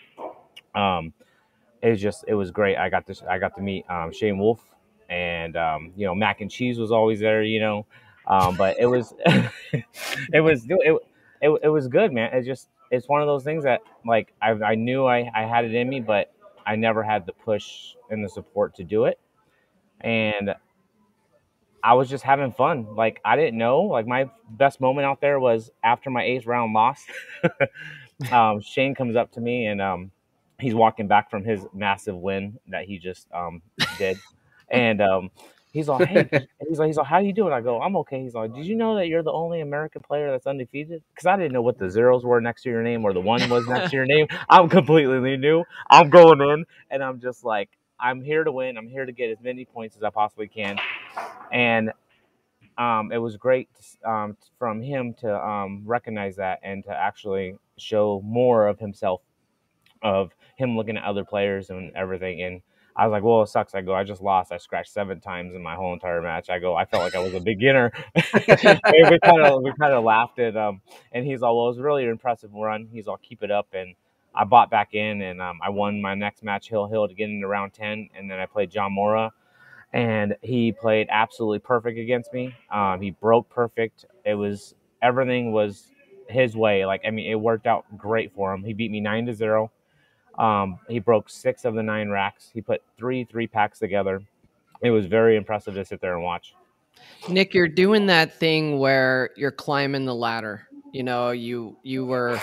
It was great. I got to meet Shane Wolf, and Mac and Cheese was always there, but it was it was good, man. It's one of those things that like I knew I had it in me, but I never had the push and the support to do it. And I was just having fun. Like I didn't know. Like my best moment out there was after my 8th round loss. Shane comes up to me and he's walking back from his massive win that he just did, and he's like, "Hey," he's like, "How you doing?" I go, "I'm okay." He's like, "Did you know that you're the only American player that's undefeated?" Because I didn't know what the zeros were next to your name or the 1 was next to your name. I'm completely new. I'm going in, and I'm just like, I'm here to win. I'm here to get as many points as I possibly can, and it was great from him to recognize that and to actually show more of himself, of him looking at other players and everything. And I was like, well, it sucks. I go, I just lost. I scratched 7 times in my whole entire match. I go, I felt like I was a beginner. And we kind of laughed at and he's all, well, it was really an impressive run. He's all, keep it up. And I bought back in, and I won my next match, Hill to get into round 10. And then I played John Mora, and he played absolutely perfect against me. He broke perfect. Everything was his way. Like, I mean, it worked out great for him. He beat me 9-0. He broke 6 of the 9 racks. He put 3 packs together. It was very impressive to sit there and watch. Nick, you're doing that thing where you're climbing the ladder. You know, you were,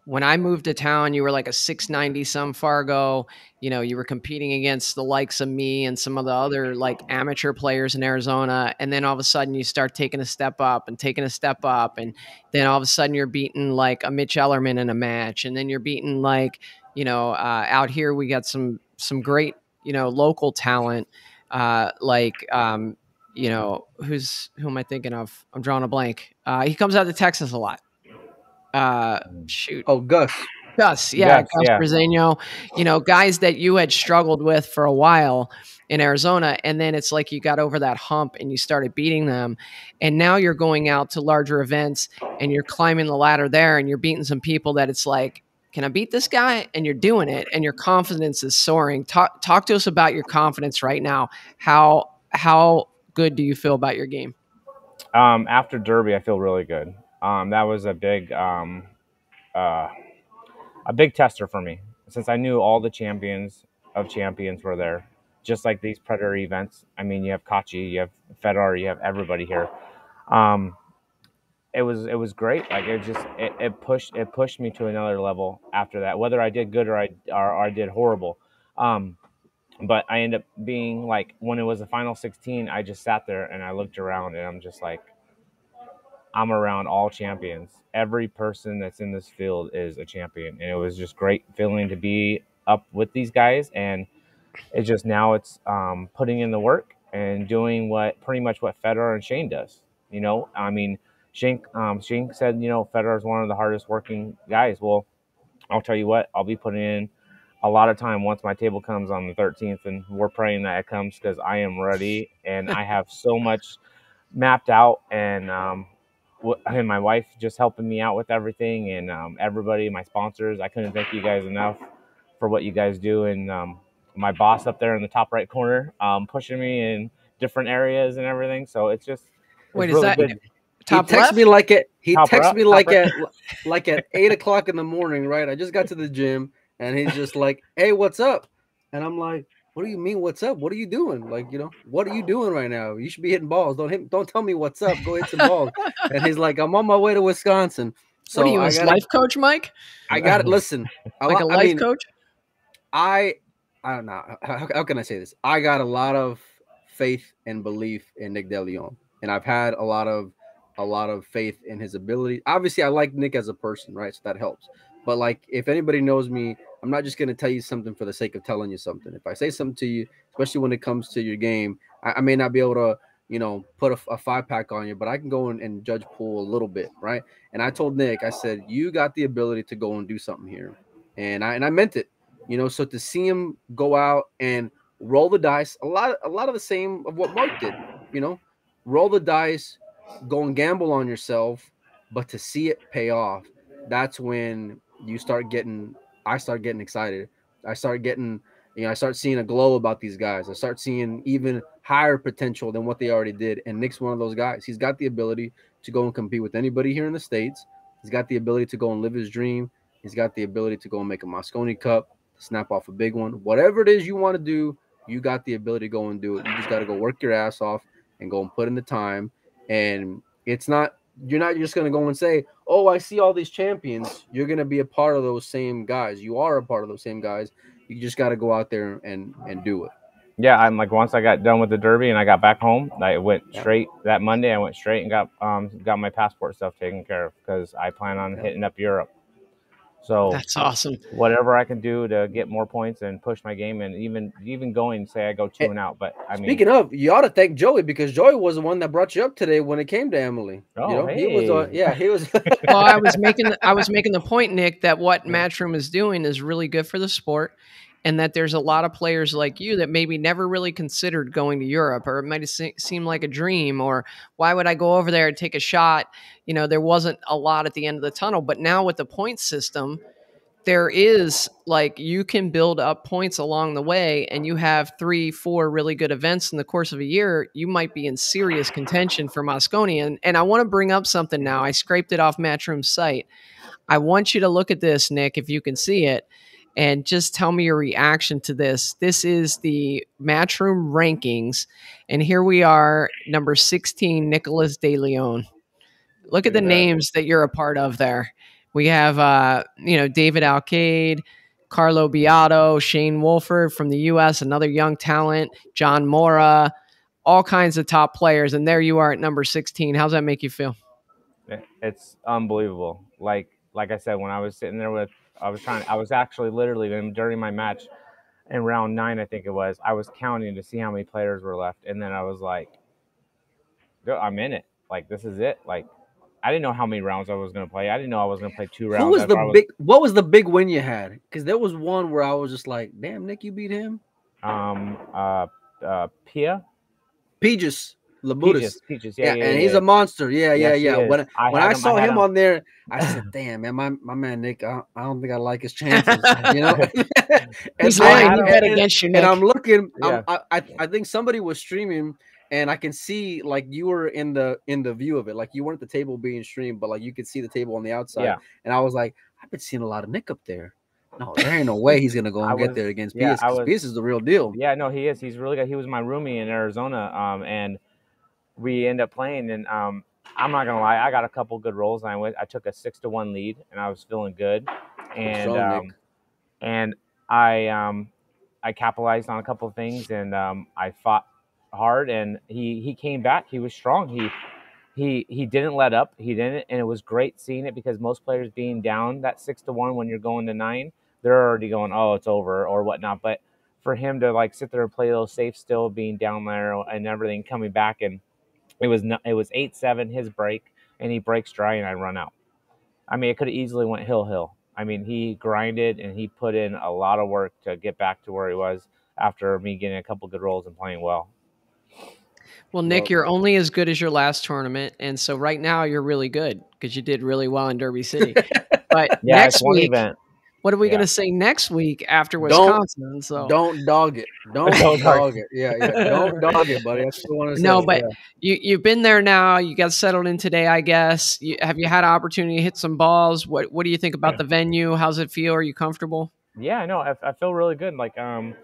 when I moved to town, you were like a 690 some Fargo. You know, you were competing against the likes of me and some of the other like amateur players in Arizona. And then all of a sudden you start taking a step up and taking a step up. And then all of a sudden you're beating like a Mitch Ellerman in a match. And then you're beating like, you know, out here we got some great, you know, local talent, you know, who am I thinking of? I'm drawing a blank. He comes out to Texas a lot. Shoot. Oh, Gus. Yeah, Gus yeah. Brazeno. You know, guys that you had struggled with for a while in Arizona, and then it's like you got over that hump and you started beating them, and now you're going out to larger events and you're climbing the ladder there, and you're beating some people that it's like, can I beat this guy? And you're doing it, and your confidence is soaring. Talk to us about your confidence right now. How good do you feel about your game? After Derby, I feel really good. That was a big tester for me, since I knew all the champions of champions were there, just like these Predator events. I mean, you have Kachi, you have Fedor, you have everybody here. It was great. Like it pushed me to another level after that, whether I did good or I did horrible. But I ended up being like, when it was the final 16, I just sat there and I looked around and I'm just like, I'm around all champions. Every person that's in this field is a champion. And it was just great feeling to be up with these guys. And it's just, now it's putting in the work and doing pretty much what Federer and Shane does. You know, I mean, Shane said, you know, Federer is one of the hardest working guys. Well, I'll tell you what, I'll be putting in a lot of time once my table comes on the 13th, and we're praying that it comes, because I am ready and I have so much mapped out, and my wife just helping me out with everything, and everybody, my sponsors. I couldn't thank you guys enough for what you guys do, and my boss up there in the top right corner, pushing me in different areas and everything. So it's just, Wait, really is that good. top He texts left? me like it. He Top texts up, me top like right. at 8 o'clock in the morning. Right, I just got to the gym, and he's just like, "Hey, what's up?" And I'm like, "What do you mean, what's up? What are you doing? Like, you know, what are you doing right now? You should be hitting balls. Don't tell me what's up. Go hit some balls." And he's like, "I'm on my way to Wisconsin." So what are you, his life coach, Mike? I got it. Listen, Like a life coach? I don't know. How can I say this? I got a lot of faith and belief in Nick DeLeon, and I've had a lot of faith in his ability. Obviously, I like Nick as a person, right? So that helps. But like, if anybody knows me, I'm not just going to tell you something for the sake of telling you something. If I say something to you, especially when it comes to your game, I may not be able to, you know, put a 5-pack on you, but I can go and judge pool a little bit, right? And I told Nick, I said, you got the ability to go and do something here, and I meant it. You know, so to see him go out and roll the dice, a lot of the same of what Mark did, you know, roll the dice, go and gamble on yourself, but to see it pay off, that's when I start getting excited. I start getting, you know, I start seeing a glow about these guys. I start seeing even higher potential than what they already did. And Nick's one of those guys. He's got the ability to go and compete with anybody here in the States. He's got the ability to go and live his dream. He's got the ability to go and make a Mosconi Cup, snap off a big one. Whatever it is you want to do, you got the ability to go and do it. You just got to go work your ass off and go and put in the time. And it's not, you're not just going to go and say, oh, I see all these champions. You're going to be a part of those same guys. You are a part of those same guys. You just got to go out there and do it. Yeah, I'm like, once I got done with the Derby and I got back home, I went straight that Monday. I went straight and got my passport stuff taken care of because I plan on hitting up Europe. So that's awesome. Whatever I can do to get more points and push my game, and even going, say I go 2 and out. But I mean, speaking of, you ought to thank Joey, because Joey was the one that brought you up today when it came to Emily. Oh, you know, hey. he was. Well, I was making the point, Nick, that what Matchroom is doing is really good for the sport, and that there's a lot of players like you that maybe never really considered going to Europe, or it might have seemed like a dream, or why would I go over there and take a shot? You know, there wasn't a lot at the end of the tunnel. But now with the point system, there is, like, you can build up points along the way, and you have 3-4 really good events in the course of a year. You might be in serious contention for Mosconi. And I want to bring up something now. I scraped it off Matchroom's site. I want you to look at this, Nick, if you can see it, and just tell me your reaction to this. This is the Matchroom Rankings, and here we are, number 16, Nicholas De Leon. Look at the names that you're a part of there. We have, David Alcade, Carlo Beato, Shane Wolford from the U.S., another young talent, John Mora, all kinds of top players, and there you are at number 16. How's that make you feel? It's unbelievable. Like I said, when I was sitting there I was actually literally during my match in round 9, I think it was, I was counting to see how many players were left. And then I was like, I'm in it. Like, this is it. Like, I didn't know how many rounds I was going to play. I didn't know I was going to play 2 rounds. What was the big win you had? Because there was one where I was just like, damn, Nick, you beat him? Pia? Labutis. Peaches. Yeah, and he's a monster. Yeah. When I saw him on there, I said, "Damn, man, my man Nick, I don't think I like his chances." You know, he's lying. He bet against you, Nick. And I'm looking. Yeah. I think somebody was streaming, and I can see, like, you were in the view of it, like you weren't at the table being streamed, but like you could see the table on the outside. Yeah. And I was like, I've been seeing a lot of Nick up there. No, there ain't no way he's gonna go and get there against Pius. Pius is the real deal. Yeah, no, he is. He's really good. He was my roomie in Arizona, and we end up playing, and I'm not gonna lie, I got a couple good rolls, and I took a 6-1 lead, and I was feeling good, and I capitalized on a couple of things, and I fought hard, and he came back. He was strong. He didn't let up. He didn't, and it was great seeing it, because most players being down that 6-1 when you're going to 9, they're already going, oh, it's over or whatnot. But for him to like sit there and play a little safe, still being down there and everything, coming back, and it was 8-7 his break, and he breaks dry, and I run out. I mean, it could have easily went hill. I mean, he grinded, and he put in a lot of work to get back to where he was after me getting a couple good rolls and playing well. Well, Nick, you're only as good as your last tournament, and so right now you're really good because you did really well in Derby City. But yeah, next week, event. What are we going to say next week after Wisconsin? Don't dog it. Don't dog it. Yeah. Don't dog it, buddy. I still want to say. No, but you've been there now. You got settled in today, I guess. Have you had an opportunity to hit some balls? What do you think about the venue? How's it feel? Are you comfortable? Yeah, no, I feel really good. Like, I'm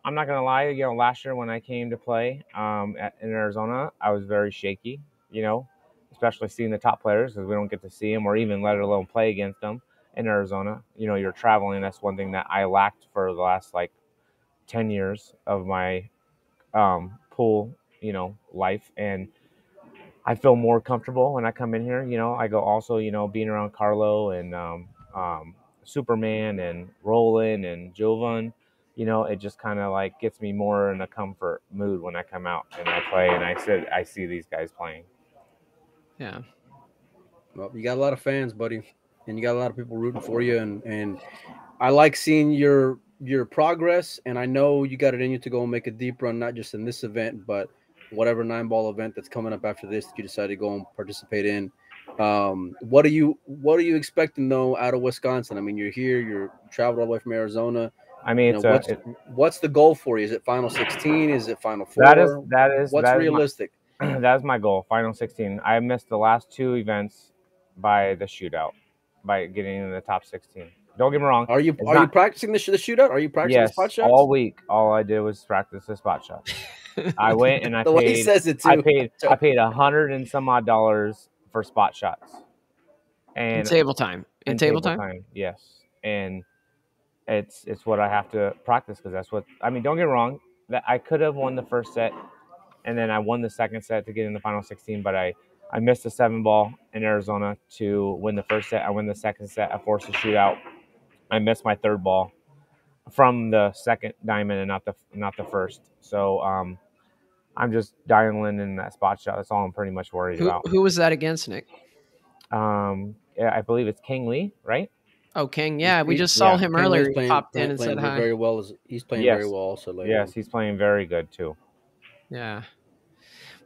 not going to lie. You know, last year when I came to play in Arizona, I was very shaky, you know, especially seeing the top players, because we don't get to see them or even let alone play against them. In Arizona, you know, you're traveling. That's one thing that I lacked for the last 10 years of my pool, you know, life. And I feel more comfortable when I come in here. You know, I go also, you know, being around Carlo and Superman and Roland and Jovan, you know, it just kind of gets me more in a comfort mood when I come out and I play and I see these guys playing. Yeah. Well, you got a lot of fans, buddy. And you got a lot of people rooting for you, and I like seeing your progress. And I know you got it in you to go and make a deep run, not just in this event, but whatever 9-ball event that's coming up after this that you decide to go and participate in. What are you expecting though out of Wisconsin? I mean, you're here, you're traveled all the way from Arizona. I mean, what's the goal for you? Is it Final 16? Is it Final 4? That is what's realistic? That is my goal. Final 16. I missed the last 2 events. by the shootout, by getting in the top 16. Don't get me wrong. Are you practicing the shootout? Are you practicing the Yes, spot shots? all week. All I did was practice the spot shots. I went and I The way he paid. says it, I too. paid $100 and some odd for spot shots. In And table time. In table time? Yes. And it's what I have to practice, because that's what I mean. Don't get me wrong, that I could have won the first set, and then I won the second set to get in the final 16, but I missed a 7-ball in Arizona to win the first set. I win the second set. I forced a shootout. I missed my third ball from the second diamond and not the first. So I'm just dialing in that spot shot. That's all I'm pretty much worried about. Who was that against, Nick? Yeah, I believe it's King Lee, right? Oh, King. Yeah, we just saw him earlier. He popped in and said hi. Very well. He's playing very well also lately. Yes, he's playing very good too. Yeah.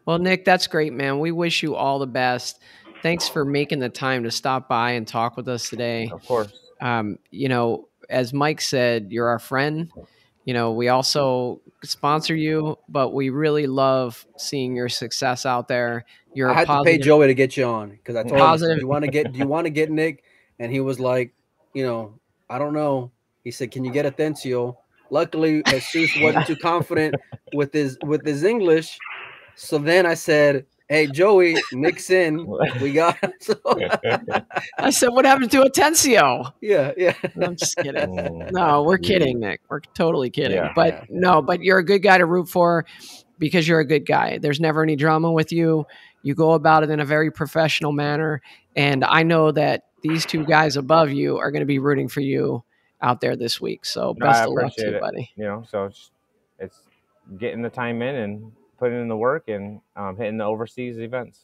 Well, Nick, that's great, man. We wish you all the best. Thanks for making the time to stop by and talk with us today. Of course. You know, as Mike said, you're our friend. You know, we also sponsor you, but we really love seeing your success out there. I had to pay Joey to get you on, because I told him, do you want to get Nick? And he was like, you know, I don't know. He said, can you get Atencio? Luckily, Jesus wasn't too confident with his English. So then I said, hey, Joey, Nick's in. We got him. So I said, what happened to Atencio? Yeah. I'm just kidding. No, we're kidding, Nick. We're totally kidding. Yeah, but you're a good guy to root for, because you're a good guy. There's never any drama with you. You go about it in a very professional manner. And I know that these two guys above you are going to be rooting for you out there this week. So best of luck to you, buddy. You know, so it's getting the time in and putting in the work and hitting the overseas events.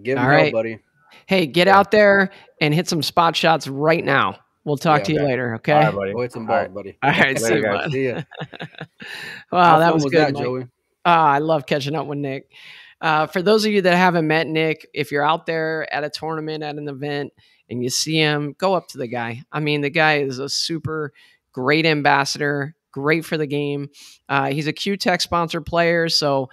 Give him hell, buddy. Hey, get out there and hit some spot shots right now. We'll talk to you later, okay? All right, buddy. Go hit some balls, buddy. All right, see you, guys. See ya. Wow, that was good, Joey. I love catching up with Nick. For those of you that haven't met Nick, if you're out there at a tournament, at an event, and you see him, go up to the guy. I mean, the guy is a super great ambassador, great for the game. He's a Q-Tech sponsored player, so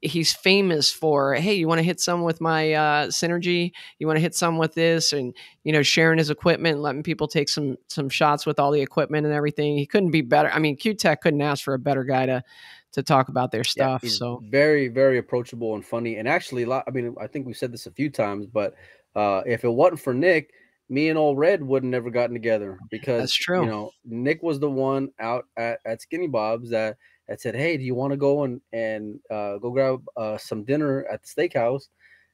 he's famous for, hey, you want to hit some with my Synergy? You want to hit some with this? And, you know, sharing his equipment, letting people take some shots with all the equipment and everything. He couldn't be better. I mean, Q-Tech couldn't ask for a better guy to talk about their stuff. He's so very, very approachable and funny. And actually, I mean, I think we've said this a few times, but if it wasn't for Nick, me and old Red would have never gotten together, because that's true. You know, Nick was the one out at Skinny Bob's that said, hey, do you want to go and go grab some dinner at the steakhouse?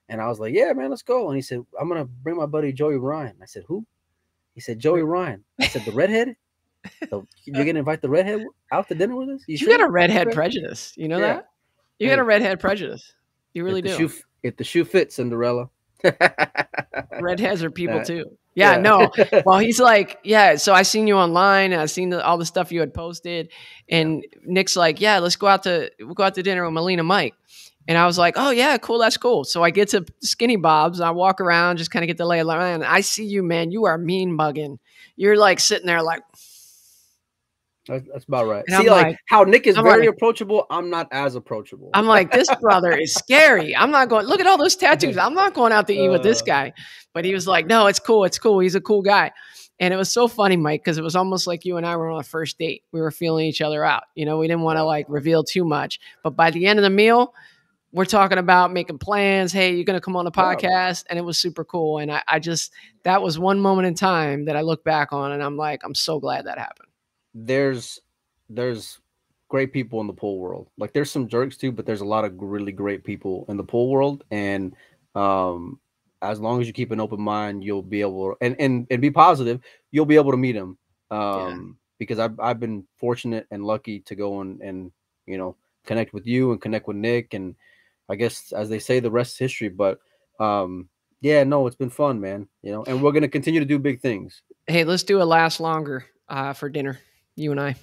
And I was like, yeah, man, let's go. And he said, I'm going to bring my buddy Joey Ryan. I said, who? He said, Joey Ryan. I said, the redhead? So you're going to invite the redhead out to dinner with us? You got a redhead prejudice. You know that? You got a redhead prejudice. You really do. If the shoe fits, Cinderella. Redheads are people too. Yeah, no. Well, he's like, yeah. So I seen you online, and I seen all the stuff you had posted, and Nick's like, yeah, we'll go out to dinner with Molina Mike. And I was like, oh yeah, cool, that's cool. So I get to Skinny Bob's, I walk around, just kind of get the lay of the land. I see you, man. You are mean mugging. You're like sitting there like. That's about right. See, like how Nick is very approachable. I'm not as approachable. I'm like, this brother is scary. I'm not going. Look at all those tattoos. I'm not going out to eat with this guy. But he was like, no, it's cool. It's cool. He's a cool guy. And it was so funny, Mike, because it was almost like you and I were on a first date. We were feeling each other out. You know, we didn't want to like reveal too much. But by the end of the meal, we're talking about making plans. Hey, you're going to come on the podcast. And it was super cool. And I just, that was one moment in time that I look back on, and I'm like, I'm so glad that happened. There's great people in the pool world. Like, there's some jerks too, but there's a lot of really great people in the pool world. And as long as you keep an open mind, you'll be able to, and be positive, you'll be able to meet them. Because I've been fortunate and lucky to go and you know, connect with you and connect with Nick, and I guess, as they say, the rest is history. But yeah, no, it's been fun, man. You know, and we're gonna continue to do big things. Hey, let's do a last longer for dinner, you and I,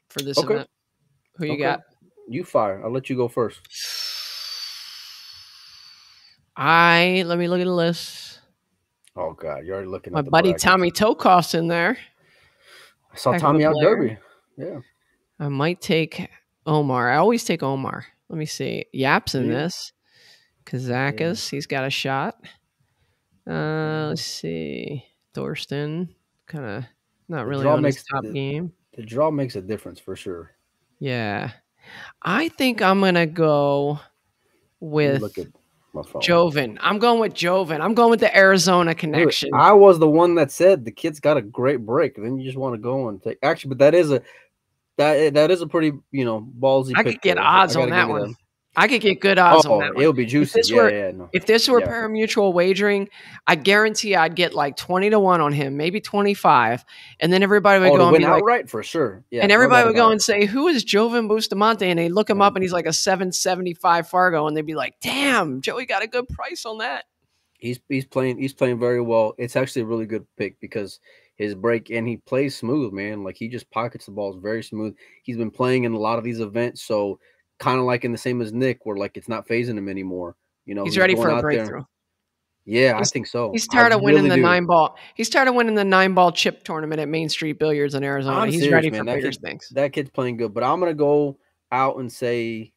for this event. Who you got? You fire. I'll let you go first. Let me look at the list. Oh God, you're already looking at my buddy bracket. Tommy Tokoff's in there. I saw Tommy out Derby. Yeah. I might take Omar. I always take Omar. Let me see. Yap's in this. Kazakis, he's got a shot. Let's see. Thorsten, kind of not really draw on his makes top game. The draw makes a difference for sure. Yeah. I think I'm going to go with Look at my phone. Joven. I'm going with Joven. I'm going with the Arizona connection. I was the one that said the kid's got a great break. Then you just want to go and take. Actually, but that is a pretty ballsy. I could get odds on that one. I could get good odds on that one. It'll be juicy. If this were pari-mutuel wagering, I guarantee I'd get like 20 to 1 on him, maybe 25, and then everybody would go and be outright for sure. Yeah, and everybody would go and say, "Who is Joven Bustamante?" And they look him up, and he's like a 775 Fargo, and they'd be like, "Damn, Joey got a good price on that." He's playing very well. It's actually a really good pick because his break and he plays smooth, man. Like he just pockets the balls very smooth. He's been playing in a lot of these events, so kind of like in the same as Nick, where like it's not phasing him anymore. He's ready for a breakthrough. Yeah, I think so. He's tired of winning the 9-ball. He's tired of winning the 9-ball chip tournament at Main Street Billiards in Arizona. He's ready for bigger things. That kid's playing good, but I'm gonna go out and say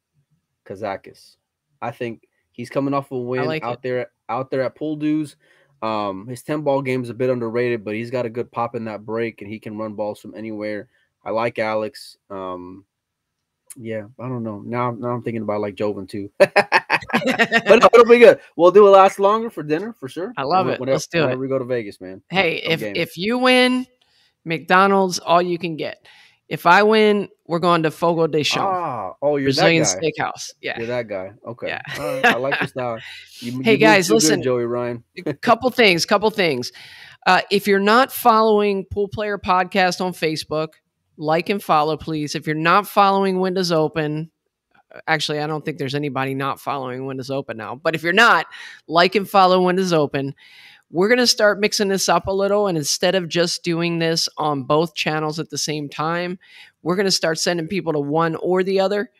Kazakis. I think he's coming off a win out there at Pool Dues. His 10-ball game is a bit underrated, but he's got a good pop in that break, and he can run balls from anywhere. I like Alex. Yeah, I don't know. Now I'm thinking about like Joven too. But no, it'll be good. We'll do it last longer for dinner for sure. I love it. Let's do it. Whenever we go to Vegas, man. Hey, if you win, McDonald's, all you can get. If I win, we're going to Fogo de Chão. You're Brazilian that guy. Steakhouse. Yeah, you're that guy. Okay. Yeah. All right. I like your style. Hey guys, listen, good, Joey Ryan. couple things. If you're not following Pool Player Podcast on Facebook, like and follow, please. If you're not following Windows Open, actually, I don't think there's anybody not following Windows Open now. But if you're not, like and follow Windows Open. We're going to start mixing this up a little. And instead of just doing this on both channels at the same time, we're going to start sending people to one or the other.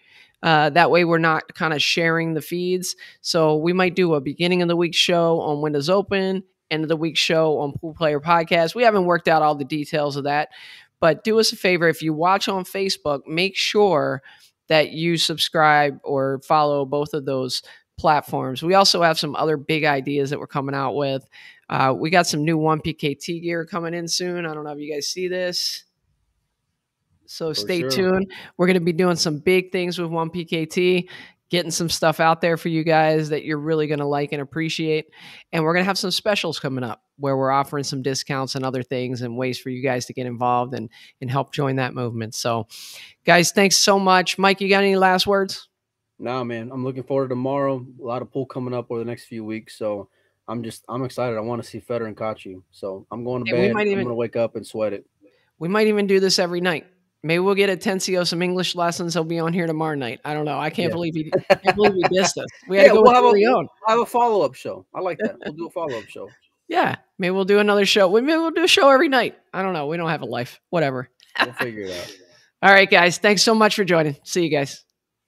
That way we're not kind of sharing the feeds. So we might do a beginning of the week show on Windows Open, end of the week show on Pool Player Podcast. We haven't worked out all the details of that. But do us a favor, if you watch on Facebook, make sure that you subscribe or follow both of those platforms. We also have some other big ideas that we're coming out with. We got some new 1PKT gear coming in soon. I don't know if you guys see this. So stay tuned. We're going to be doing some big things with 1PKT, getting some stuff out there for you guys that you're really going to like and appreciate. And we're going to have some specials coming up where we're offering some discounts and other things and ways for you guys to get involved and help join that movement. So guys, thanks so much. Mike, you got any last words? No, man, I'm looking forward to tomorrow. A lot of pool coming up over the next few weeks. So I'm excited. I want to see Federer and Kachi. So I'm going to bed. I'm going to wake up and sweat it. We might even do this every night. Maybe we'll get Atencio some English lessons. He'll be on here tomorrow night. I don't know. I can't believe he dissed us. We had to go we'll have a follow-up show. I like that. We'll do a follow-up show. Yeah. Maybe we'll do another show. Maybe we'll do a show every night. I don't know. We don't have a life. Whatever. We'll figure it out. All right, guys. Thanks so much for joining. See you guys.